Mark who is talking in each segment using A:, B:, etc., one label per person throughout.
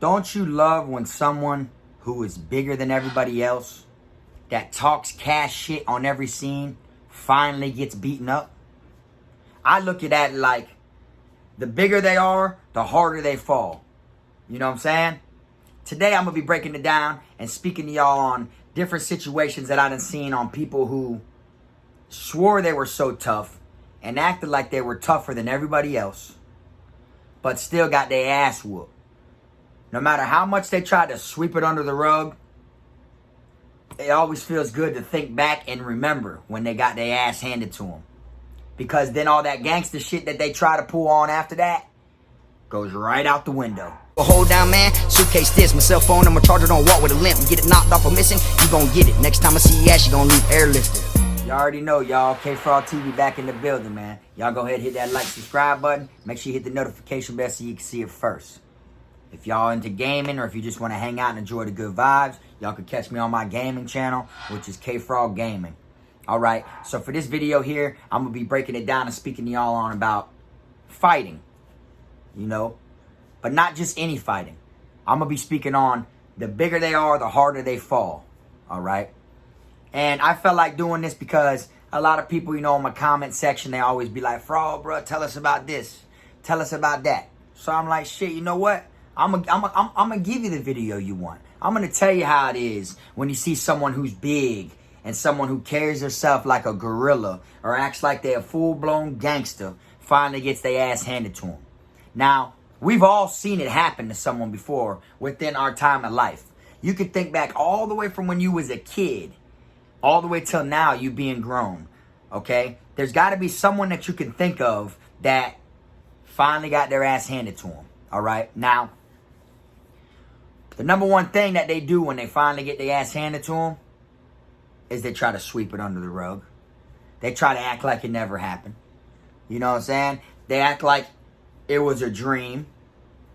A: Don't you love when someone who is bigger than everybody else, that talks cash shit on every scene, finally gets beaten up? I look at that like, the bigger they are, the harder they fall. You know what I'm saying? Today I'm going to be breaking it down and speaking to y'all on different situations that I done seen on people who swore they were so tough and acted like they were tougher than everybody else, but still got their ass whooped. No matter how much they try to sweep it under the rug, it always feels good to think back and remember when they got their ass handed to them. Because then all that gangster shit that they try to pull on after that goes right out the window.
B: Hold down, man. Suitcase this, my cell phone, I'm a charger, don't walk with a limp. Get it knocked off or missing, you gon' get it. Next time I see your ass, you gon' leave airlifted.
A: Y'all already know, y'all. Kfrogtv back in the building, man. Y'all go ahead and hit that like, subscribe button. Make sure you hit the notification bell so you can see it first. If y'all into gaming or if you just want to hang out and enjoy the good vibes, y'all can catch me on my gaming channel, which is KFROG Gaming. Alright, so for this video here, I'm going to be breaking it down and speaking to y'all on about fighting. You know, but not just any fighting. I'm going to be speaking on the bigger they are, the harder they fall. Alright? And I felt like doing this because a lot of people, you know, in my comment section, they always be like, Frog, bro, tell us about this. Tell us about that. So I'm like, shit, you know what? I'm gonna give you the video you want. I'm going to tell you how it is when you see someone who's big and someone who carries herself like a gorilla or acts like they're a full-blown gangster finally gets their ass handed to them. Now, we've all seen it happen to someone before within our time of life. You could think back all the way from when you was a kid, all the way till now you being grown, okay? There's got to be someone that you can think of that finally got their ass handed to them, all right? Now, the number one thing that they do when they finally get their ass handed to them is they try to sweep it under the rug. They try to act like it never happened. You know what I'm saying? They act like it was a dream.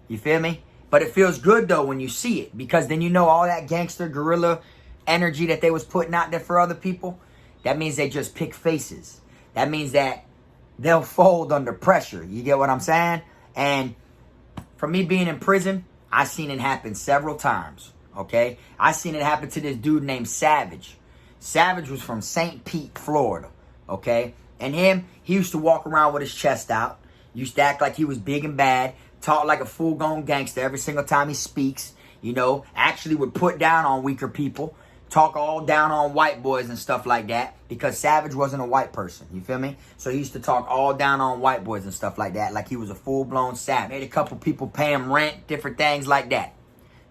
A: You feel me? But it feels good, though, when you see it. Because then you know all that gangster, guerrilla energy that they was putting out there for other people, that means they just pick faces. That means that they'll fold under pressure. You get what I'm saying? And for me being in prison, I seen it happen several times, okay? I seen it happen to this dude named Savage. Savage was from St. Pete, Florida, okay? And he used to walk around with his chest out. Used to act like he was big and bad. Talk like a full-grown gangster every single time he speaks. You know, actually would put down on weaker people. Talk all down on white boys and stuff like that. Because Savage wasn't a white person, you feel me? So he used to talk all down on white boys and stuff like that. Like he was a full-blown savage. Made a couple people pay him rent, different things like that.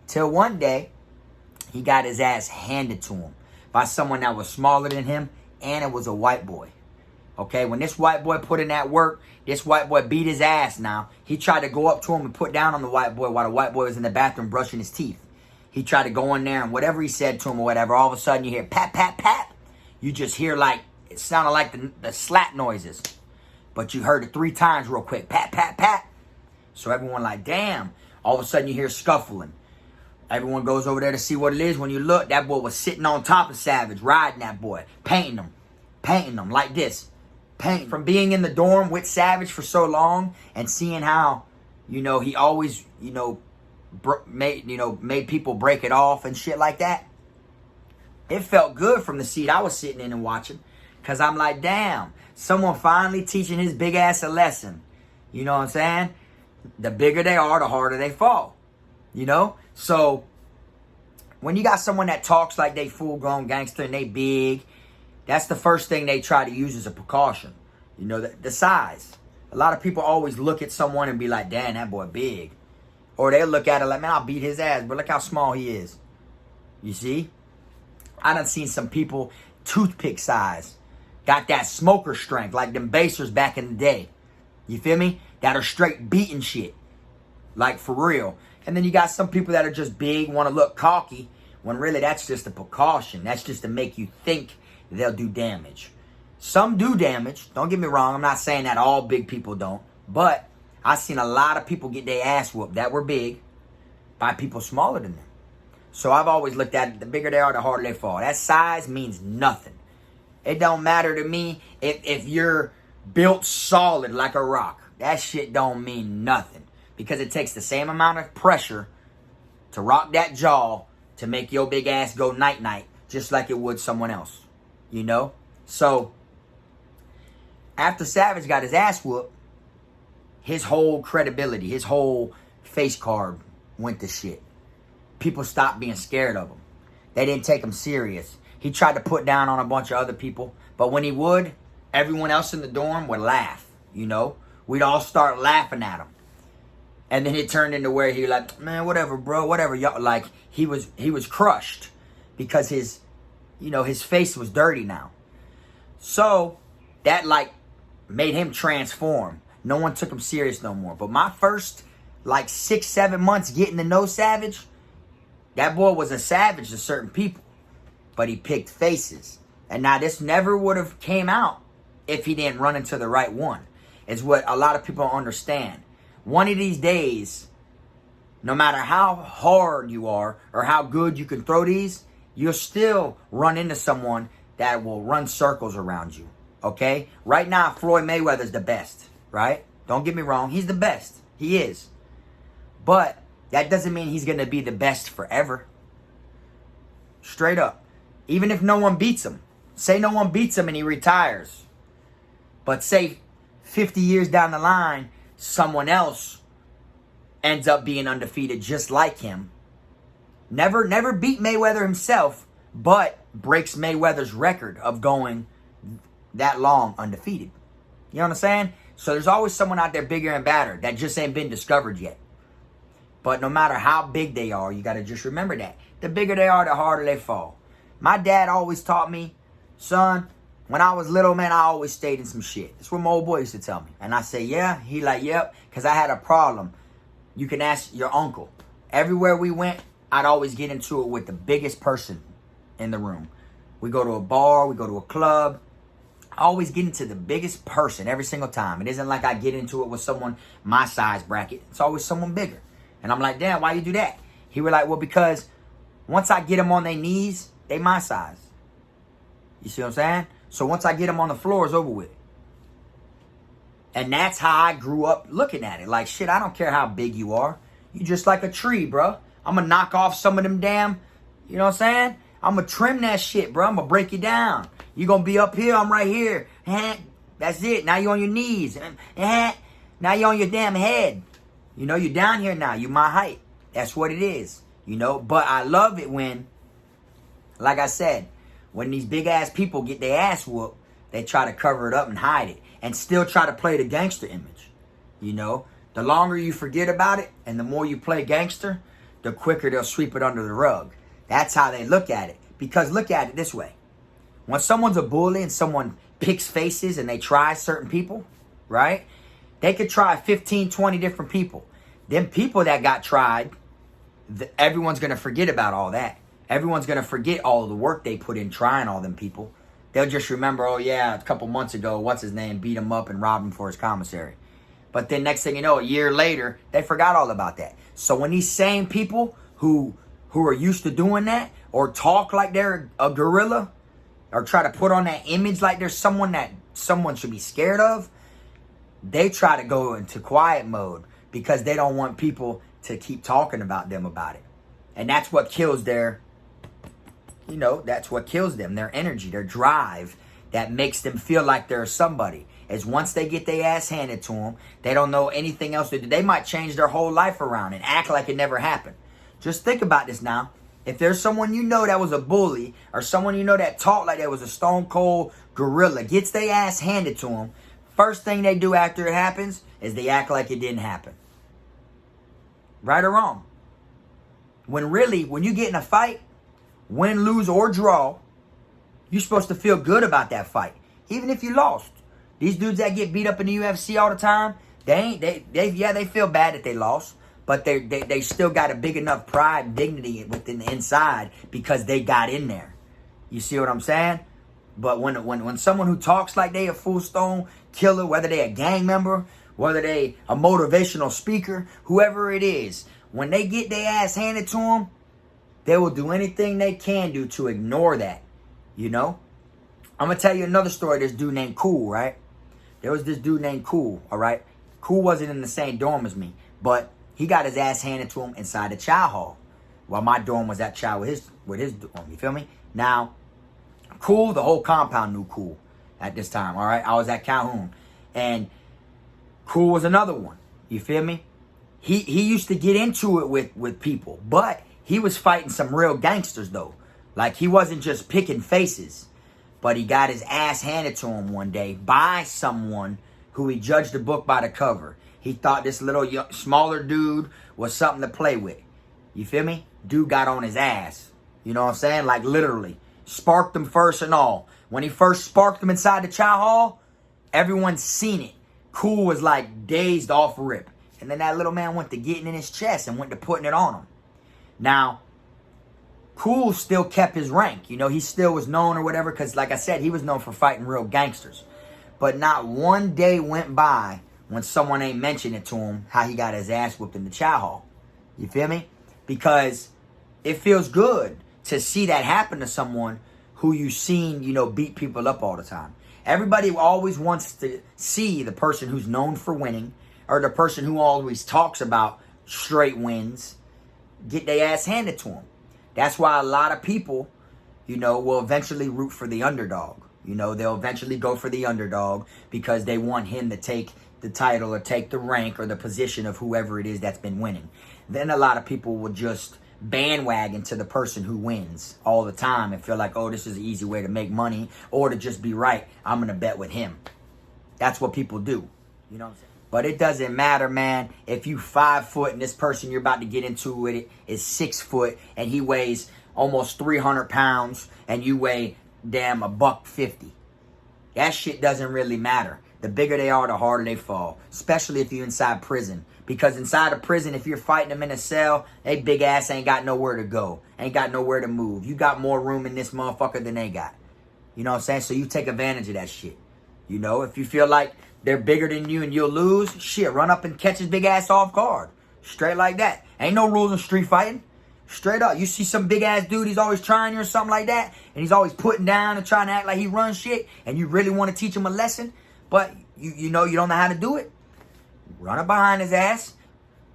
A: Till one day, he got his ass handed to him by someone that was smaller than him. And it was a white boy. Okay, when this white boy put in that work, this white boy beat his ass now. He tried to go up to him and put down on the white boy while the white boy was in the bathroom brushing his teeth. He tried to go in there and whatever he said to him or whatever, all of a sudden you hear pat, pat, pat. You just hear like, it sounded like the slap noises. But you heard it 3 times real quick. Pat, pat, pat. So everyone like, damn. All of a sudden you hear scuffling. Everyone goes over there to see what it is. When you look, that boy was sitting on top of Savage, riding that boy, painting him like this. From being in the dorm with Savage for so long and seeing how, you know, he always, you know, made people break it off and shit like that. It felt good from the seat I was sitting in and watching. Because I'm like, damn, someone finally teaching his big ass a lesson. You know what I'm saying? The bigger they are, the harder they fall. You know? So, when you got someone that talks like they full-grown gangster and they big, that's the first thing they try to use as a precaution. You know, the size. A lot of people always look at someone and be like, damn, that boy big. Or they'll look at it like, man, I'll beat his ass, but look how small he is. You see? I done seen some people toothpick size. Got that smoker strength like them basers back in the day. You feel me? That are straight beating shit. Like for real. And then you got some people that are just big, want to look cocky. When really that's just a precaution. That's just to make you think they'll do damage. Some do damage. Don't get me wrong. I'm not saying that all big people don't. But I've seen a lot of people get their ass whooped that were big by people smaller than them. So I've always looked at it. The bigger they are, the harder they fall. That size means nothing. It don't matter to me if you're built solid like a rock. That shit don't mean nothing. Because it takes the same amount of pressure to rock that jaw to make your big ass go night-night just like it would someone else, you know? So, after Savage got his ass whooped, his whole credibility, his whole face card went to shit. People stopped being scared of him. They didn't take him serious. He tried to put down on a bunch of other people, but when he would, everyone else in the dorm would laugh, you know? We'd all start laughing at him. And then it turned into where he like, man, whatever, bro, whatever. Y'all, like, he was crushed because his, you know, his face was dirty now. So, that, like, made him transform. No one took him serious no more. But my first, like, 6-7 months getting to know Savage, that boy was a savage to certain people. But he picked faces. And now this never would have came out if he didn't run into the right one. Is what a lot of people don't understand. One of these days, no matter how hard you are or how good you can throw these, you'll still run into someone that will run circles around you. Okay? Right now, Floyd Mayweather's the best. Right? Don't get me wrong. He's the best. He is. But that doesn't mean he's going to be the best forever. Straight up. Even if no one beats him. Say no one beats him and he retires. But say 50 years down the line, someone else ends up being undefeated just like him. Never beat Mayweather himself, but breaks Mayweather's record of going that long undefeated. You know what I'm saying? So there's always someone out there bigger and badder that just ain't been discovered yet. But no matter how big they are, you got to just remember that. The bigger they are, the harder they fall. My dad always taught me, son, when I was little, man, I always stayed in some shit. That's what my old boy used to tell me. And I say, yeah. He like, yep. Because I had a problem. You can ask your uncle. Everywhere we went, I'd always get into it with the biggest person in the room. We go to a bar. We go to a club. I always get into the biggest person every single time. It isn't like I get into it with someone my size bracket. It's always someone bigger. And I'm like, damn, why you do that? He was like, well, because once I get them on their knees, they my size. You see what I'm saying? So once I get them on the floor, it's over with. And that's how I grew up looking at it. Like, shit, I don't care how big you are. You just like a tree, bro. I'm going to knock off some of them damn, you know what I'm saying? I'm going to trim that shit, bro. I'm going to break you down. You're going to be up here. I'm right here. That's it. Now you're on your knees. Now you're on your damn head. You know, you're down here now. You're my height. That's what it is. You know, but I love it when, like I said, when these big-ass people get their ass whooped, they try to cover it up and hide it. And still try to play the gangster image. You know, the longer you forget about it and the more you play gangster, the quicker they'll sweep it under the rug. That's how they look at it. Because look at it this way. When someone's a bully and someone picks faces and they try certain people, right? They could try 15, 20 different people. Them people that got tried, everyone's going to forget about all that. Everyone's going to forget all the work they put in trying all them people. They'll just remember, oh yeah, a couple months ago, what's his name, beat him up and robbed him for his commissary. But then next thing you know, a year later, they forgot all about that. So when these same people who are used to doing that, or talk like they're a gorilla, or try to put on that image like there's someone that someone should be scared of, they try to go into quiet mode because they don't want people to keep talking about them about it. And that's what kills their, you know, that's what kills them, their energy, their drive, that makes them feel like they're somebody. Is once they get their ass handed to them, they don't know anything else to do. They might change their whole life around and act like it never happened. Just think about this now. If there's someone you know that was a bully, or someone you know that talked like they was a stone cold gorilla, gets their ass handed to them, first thing they do after it happens is they act like it didn't happen. Right or wrong? When really, when you get in a fight, win, lose, or draw, you're supposed to feel good about that fight, even if you lost. These dudes that get beat up in the UFC all the time, they feel bad that they lost, but they still got a big enough pride and dignity within the inside because they got in there. You see what I'm saying? But when someone who talks like they a full stone killer, whether they a gang member, whether they a motivational speaker, whoever it is, when they get their ass handed to them, they will do anything they can do to ignore that. You know? I'm going to tell you another story. This dude named Cool, right? There was this dude named Cool, all right? Cool wasn't in the same dorm as me, but he got his ass handed to him inside the chow hall. while my dorm was at Chow with his dorm. You feel me? Now, Cool, the whole compound knew Cool at this time. All right, I was at Calhoun, and Cool was another one. You feel me? He used to get into it with people, but he was fighting some real gangsters though. Like, he wasn't just picking faces, but he got his ass handed to him one day by someone who he judged the book by the cover. He thought this little smaller dude was something to play with. You feel me? Dude got on his ass. You know what I'm saying? Like, literally. Sparked him first and all. When he first sparked him inside the chow hall, everyone's seen it. Cool was like dazed off rip. And then that little man went to getting in his chest and went to putting it on him. Now, Cool still kept his rank. You know, he still was known or whatever, because like I said, he was known for fighting real gangsters. But not one day went by when someone ain't mentioned it to him how he got his ass whooped in the chow hall. You feel me? Because it feels good to see that happen to someone who you've seen, you know, beat people up all the time. Everybody always wants to see the person who's known for winning, or the person who always talks about straight wins, get their ass handed to them. That's why a lot of people, you know, will eventually root for the underdog. You know, they'll eventually go for the underdog because they want him to take the title or take the rank or the position of whoever it is that's been winning. Then a lot of people will just bandwagon to the person who wins all the time and feel like, oh, this is an easy way to make money, or to just be right, I'm going to bet with him. That's what people do. You know what I'm saying? But it doesn't matter, man. If you 5 foot and this person you're about to get into with it is 6 foot and he weighs almost 300 pounds and you weigh damn $150. That shit doesn't really matter. The bigger they are, the harder they fall. Especially if you're inside prison. Because inside of prison, if you're fighting them in a cell, they big ass ain't got nowhere to go. Ain't got nowhere to move. You got more room in this motherfucker than they got. You know what I'm saying? So you take advantage of that shit. You know, if you feel like they're bigger than you and you'll lose, shit, run up and catch his big ass off guard. Straight like that. Ain't no rules in street fighting. Straight up. You see some big ass dude, he's always trying you or something like that, and he's always putting down and trying to act like he runs shit, and you really want to teach him a lesson, but you know you don't know how to do it. Run up behind his ass,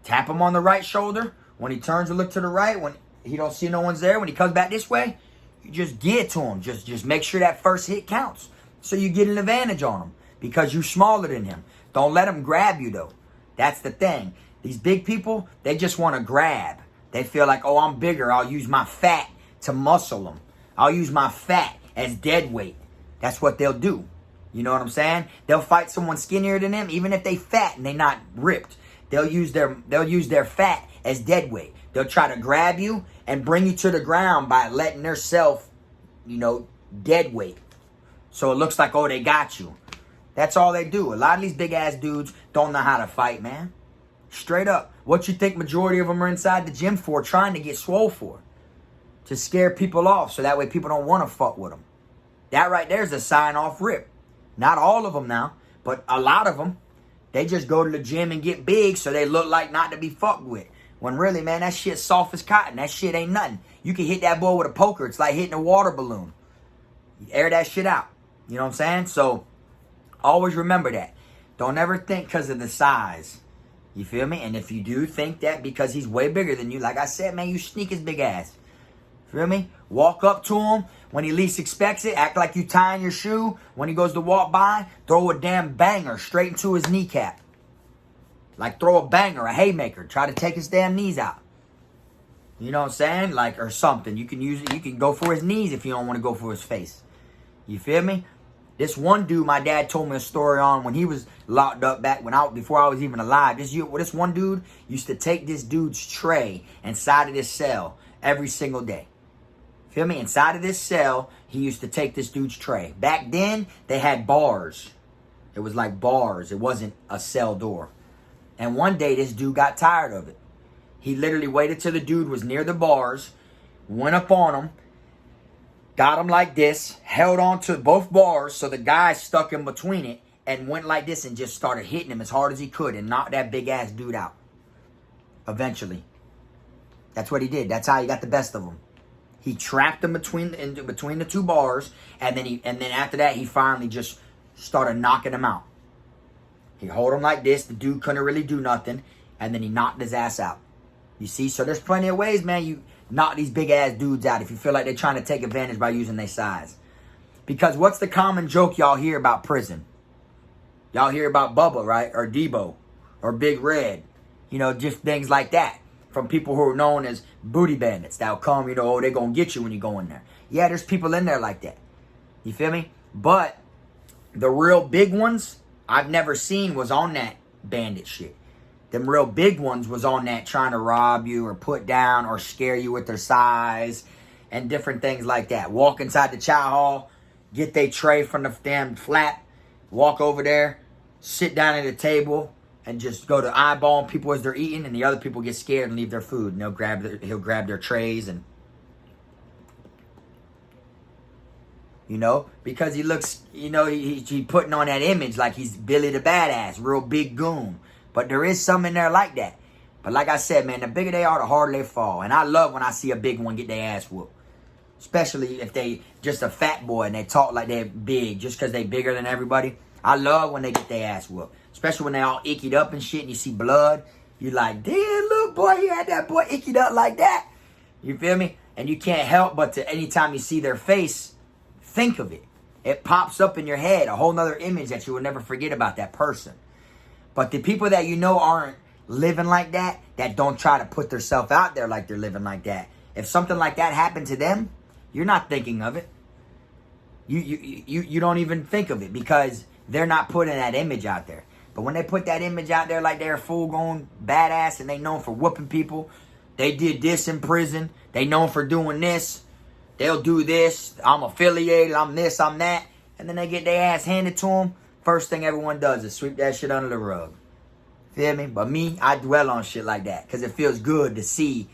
A: tap him on the right shoulder. When he turns to look to the right, when he don't see no one's there, when he comes back this way, you just get to him. Just make sure that first hit counts. So you get an advantage on him because you're smaller than him. Don't let him grab you though. That's the thing. These big people, they just want to grab. They feel like, oh, I'm bigger. I'll use my fat to muscle them. I'll use my fat as dead weight. That's what they'll do. You know what I'm saying? They'll fight someone skinnier than them, even if they fat and they not ripped. They'll use their fat as dead weight. They'll try to grab you and bring you to the ground by letting their self, you know, dead weight. So it looks like, oh, they got you. That's all they do. A lot of these big ass dudes don't know how to fight, man. Straight up. What you think majority of them are inside the gym for, trying to get swole for? To scare people off so that way people don't want to fuck with them. That right there is a sign off rip. Not all of them now, but a lot of them. They just go to the gym and get big so they look like not to be fucked with. When really, man, that shit's soft as cotton. That shit ain't nothing. You can hit that boy with a poker. It's like hitting a water balloon. You air that shit out. You know what I'm saying? So, always remember that. Don't ever think because of the size. You feel me? And if you do think that because he's way bigger than you, like I said, man, you sneak his big ass. Feel me? Walk up to him when he least expects it. Act like you tying your shoe. When he goes to walk by, throw a damn banger straight into his kneecap. Like throw a banger, a haymaker. Try to take his damn knees out. You know what I'm saying? Like, or something. You can use it. You can go for his knees if you don't want to go for his face. You feel me? This one dude, my dad told me a story on when he was locked up back before I was even alive. This one dude used to take this dude's tray inside of this cell every single day. Feel me? Inside of this cell, he used to take this dude's tray. Back then, they had bars. It was like bars. It wasn't a cell door. And one day, this dude got tired of it. He literally waited till the dude was near the bars, went up on him, got him like this, held on to both bars so the guy stuck in between it, and went like this and just started hitting him as hard as he could and knocked that big ass dude out. Eventually. That's what he did. That's how he got the best of him. He trapped him between the two bars, and then after that, he finally just started knocking him out. He hold him like this. The dude couldn't really do nothing, and then he knocked his ass out. You see? So there's plenty of ways, man. knock these big ass dudes out if you feel like they're trying to take advantage by using their size. Because what's the common joke y'all hear about prison? Y'all hear about Bubba, right? Or Debo. Or Big Red. You know, just things like that. From people who are known as booty bandits. That'll come, you know, oh, they're going to get you when you go in there. Yeah, there's people in there like that. You feel me? But the real big ones I've never seen was on that bandit shit. Them real big ones was on that trying to rob you or put down or scare you with their size and different things like that. Walk inside the chow hall, get their tray from the damn flap, walk over there, sit down at a table, and just go to eyeballing people as they're eating, and the other people get scared and leave their food. And he'll grab their trays and, you know, because he looks, you know, he putting on that image like he's Billy the Badass, real big goon. But there is some in there like that. But like I said, man, the bigger they are, the harder they fall. And I love when I see a big one get their ass whooped. Especially if they just a fat boy and they talk like they're big just because they bigger than everybody. I love when they get their ass whooped. Especially when they all ickied up and shit and you see blood. You like, damn, little boy, he had that boy ickied up like that. You feel me? And you can't help but to, anytime you see their face, think of it. It pops up in your head, a whole nother image that you will never forget about that person. But the people that you know aren't living like that, that don't try to put themselves out there like they're living like that, if something like that happened to them, you're not thinking of it. You don't even think of it because they're not putting that image out there. But when they put that image out there like they're a full-grown badass and they known for whooping people, they did this in prison, they known for doing this, they'll do this, I'm affiliated, I'm this, I'm that, and then they get their ass handed to them, first thing everyone does is sweep that shit under the rug. Feel me? But me, I dwell on shit like that because it feels good to see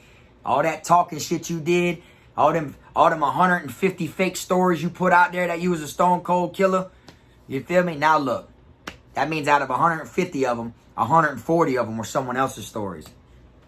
A: all that talking shit you did, all them 150 fake stories you put out there that you was a stone cold killer. You feel me? Now look, that means out of 150 of them, 140 of them were someone else's stories.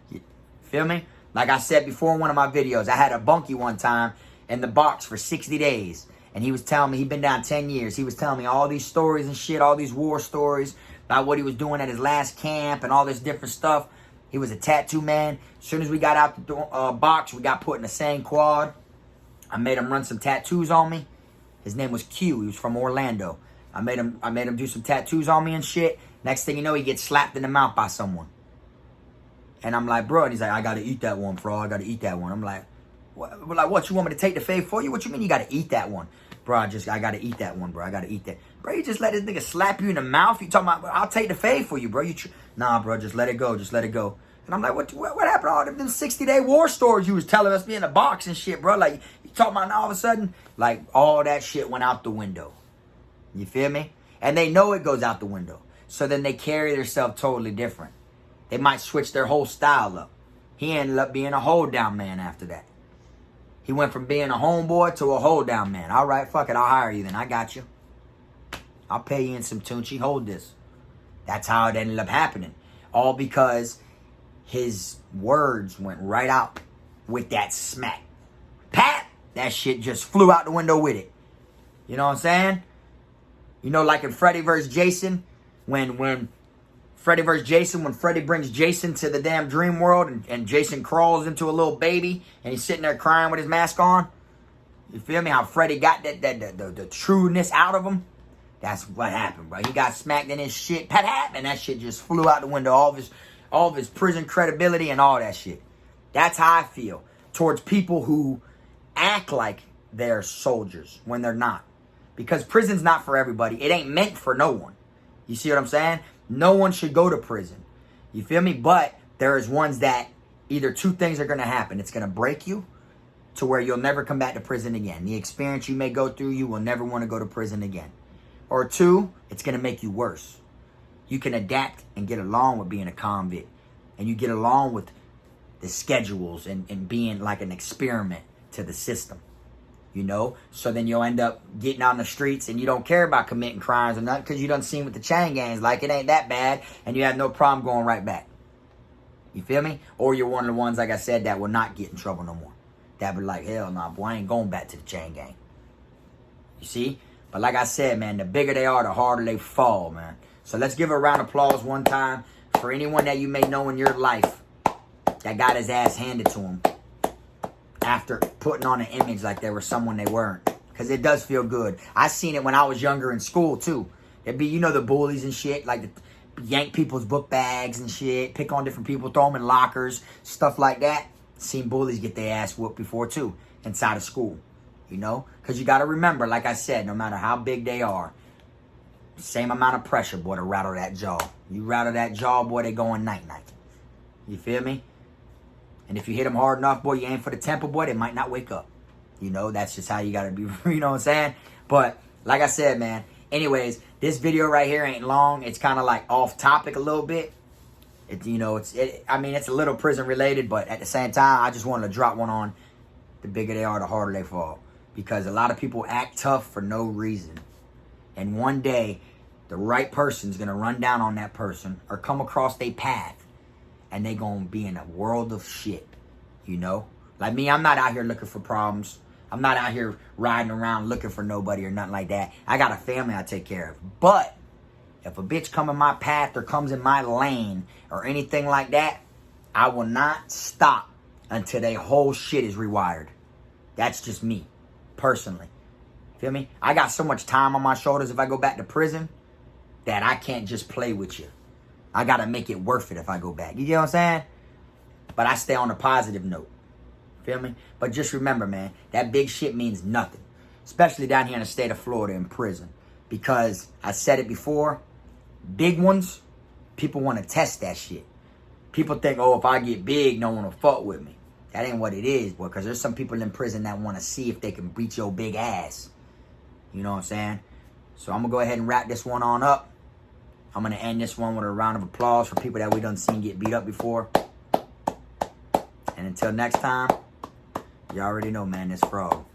A: You feel me? Like I said before in one of my videos, I had a bunkie one time in the box for 60 days. And he was telling me, he'd been down 10 years. He was telling me all these stories and shit, all these war stories about what he was doing at his last camp and all this different stuff. He was a tattoo man. As soon as we got out the box, we got put in the same quad. I made him run some tattoos on me. His name was Q. He was from Orlando. I made him do some tattoos on me and shit. Next thing you know, he gets slapped in the mouth by someone. And I'm like, bro, and he's like, I got to eat that one, bro. I got to eat that one. I'm like, what, you want me to take the fave for you? What you mean you got to eat that one? Bro, I got to eat that one, bro. I got to eat that. Bro, you just let this nigga slap you in the mouth? You talking about, I'll take the fave for you, bro. Nah, bro, just let it go. Just let it go. And I'm like, what happened to all them 60-day war stories you was telling us be in the box and shit, bro? Like, you talking about now all of a sudden? Like, all that shit went out the window. You feel me? And they know it goes out the window. So then they carry themselves totally different. They might switch their whole style up. He ended up being a hold-down man after that. He went from being a homeboy to a hold-down man. All right, fuck it, I'll hire you then. I got you. I'll pay you in some Tunchi. Hold this. That's how it ended up happening. All because his words went right out with that smack. Pat! That shit just flew out the window with it. You know what I'm saying? You know, like in Freddy vs. Jason, when Freddy brings Jason to the damn dream world and Jason crawls into a little baby and he's sitting there crying with his mask on. You feel me? How Freddy got the trueness out of him? That's what happened, bro. He got smacked in his shit. Pat, and that shit just flew out the window. All of his prison credibility and all that shit. That's how I feel towards people who act like they're soldiers when they're not. Because prison's not for everybody. It ain't meant for no one. You see what I'm saying? No one should go to prison. You feel me? But there's ones that either two things are going to happen. It's going to break you to where you'll never come back to prison again. The experience you may go through, you will never want to go to prison again. Or two, it's going to make you worse. You can adapt and get along with being a convict. And you get along with the schedules and being like an experiment to the system. You know? So then you'll end up getting on the streets and you don't care about committing crimes or nothing because you done seen with the chain gangs like it ain't that bad and you have no problem going right back. You feel me? Or you're one of the ones, like I said, that will not get in trouble no more. That be like, hell nah, boy, I ain't going back to the chain gang. You see? But like I said, man, the bigger they are, the harder they fall, man. So let's give a round of applause one time for anyone that you may know in your life that got his ass handed to him. after putting on an image like they were someone they weren't. Because it does feel good. I seen it when I was younger in school, too. It'd be, you know, the bullies and shit. Like, yank people's book bags and shit. Pick on different people. Throw them in lockers. Stuff like that. Seen bullies get their ass whooped before, too. Inside of school. You know? Because you got to remember, like I said, no matter how big they are, same amount of pressure, boy, to rattle that jaw. You rattle that jaw, boy, they going night-night. You feel me? And if you hit them hard enough, boy, you aim for the temple, boy, they might not wake up. You know, that's just how you got to be, you know what I'm saying? But, like I said, man, anyways, this video right here ain't long. It's kind of like off topic a little bit. You know, I mean, it's a little prison related, but at the same time, I just wanted to drop one on the bigger they are, the harder they fall. Because a lot of people act tough for no reason. And one day, the right person's going to run down on that person or come across their path. And they going to be in a world of shit, you know? Like me, I'm not out here looking for problems. I'm not out here riding around looking for nobody or nothing like that. I got a family I take care of. But if a bitch come in my path or comes in my lane or anything like that, I will not stop until their whole shit is rewired. That's just me, personally. Feel me? I got so much time on my shoulders if I go back to prison that I can't just play with you. I got to make it worth it if I go back. You get what I'm saying? But I stay on a positive note. Feel me? But just remember, man, that big shit means nothing. Especially down here in the state of Florida in prison. Because, I said it before, big ones, people want to test that shit. People think, oh, if I get big, no one will fuck with me. That ain't what it is, boy. Because there's some people in prison that want to see if they can beat your big ass. You know what I'm saying? So I'm going to go ahead and wrap this one on up. I'm going to end this one with a round of applause for people that we done seen get beat up before. And until next time, you already know, man, it's Frog.